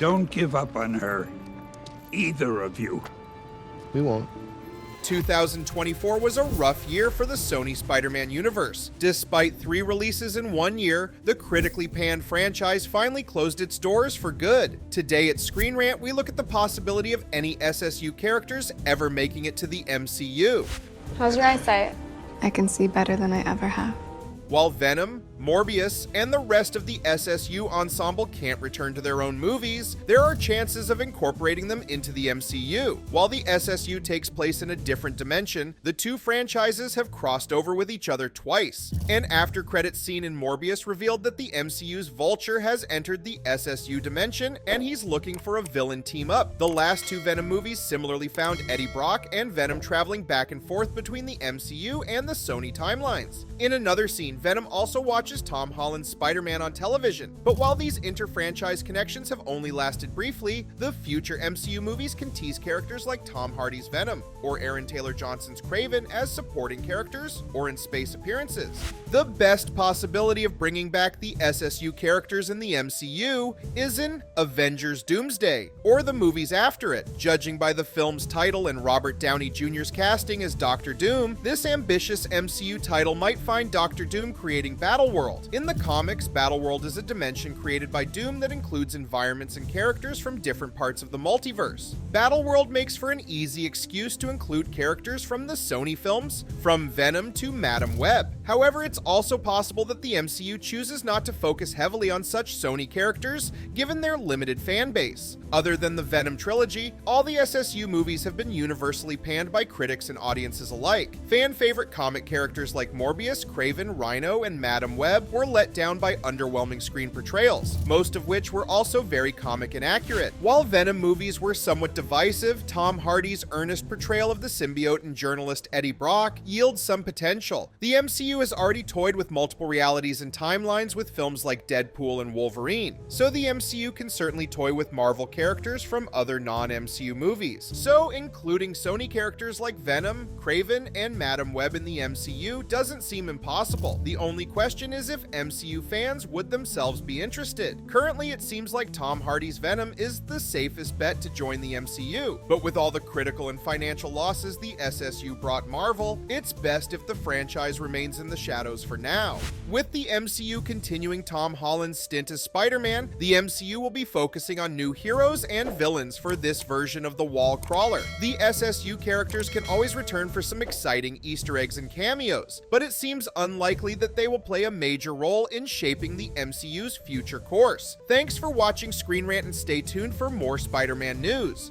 Don't give up on her. Either of you. We won't. 2024 was a rough year for the Sony Spider-Man Universe. Despite 3 releases in 1 year, the critically panned franchise finally closed its doors for good. Today at ScreenRant, we look at the possibility of any SSU characters ever making it to the MCU. How's your eyesight? I can see better than I ever have. While Venom, Morbius, and the rest of the SSU ensemble can't return to their own movies, there are chances of incorporating them into the MCU. While the SSU takes place in a different dimension, the 2 franchises have crossed over with each other twice. An after-credits scene in Morbius revealed that the MCU's Vulture has entered the SSU dimension, and he's looking for a villain team-up. The last 2 Venom movies similarly found Eddie Brock and Venom traveling back and forth between the MCU and the Sony timelines. In another scene, Venom also watches Tom Holland's Spider-Man on television. But while these inter-franchise connections have only lasted briefly, the future MCU movies can tease characters like Tom Hardy's Venom, or Aaron Taylor Johnson's Kraven as supporting characters, or in space appearances. The best possibility of bringing back the SSU characters in the MCU is in Avengers Doomsday, or the movies after it. Judging by the film's title and Robert Downey Jr.'s casting as Doctor Doom, this ambitious MCU title might find Doctor Doom creating Battleworld. In the comics, Battleworld is a dimension created by Doom that includes environments and characters from different parts of the multiverse. Battleworld makes for an easy excuse to include characters from the Sony films, from Venom to Madam Web. However, it's also possible that the MCU chooses not to focus heavily on such Sony characters, given their limited fan base. Other than the Venom trilogy, all the SSU movies have been universally panned by critics and audiences alike. Fan-favorite comic characters like Morbius, Kraven, Rhino, and Madam Web were let down by underwhelming screen portrayals, most of which were also very comic inaccurate. While Venom movies were somewhat divisive, Tom Hardy's earnest portrayal of the symbiote and journalist Eddie Brock yields some potential. The MCU has already toyed with multiple realities and timelines with films like Deadpool and Wolverine, so the MCU can certainly toy with Marvel characters from other non-MCU movies. So including Sony characters like Venom, Kraven, and Madam Web in the MCU doesn't seem impossible. The only question is if MCU fans would themselves be interested. Currently, it seems like Tom Hardy's Venom is the safest bet to join the MCU, but with all the critical and financial losses the SSU brought Marvel, it's best if the franchise remains in the shadows for now. With the MCU continuing Tom Holland's stint as Spider-Man, the MCU will be focusing on new heroes and villains for this version of the Wall Crawler. The SSU characters can always return for some exciting Easter eggs and cameos, but it seems unlikely that they will play a major role in shaping the MCU's future course. Thanks for watching ScreenRant and stay tuned for more Spider-Man news.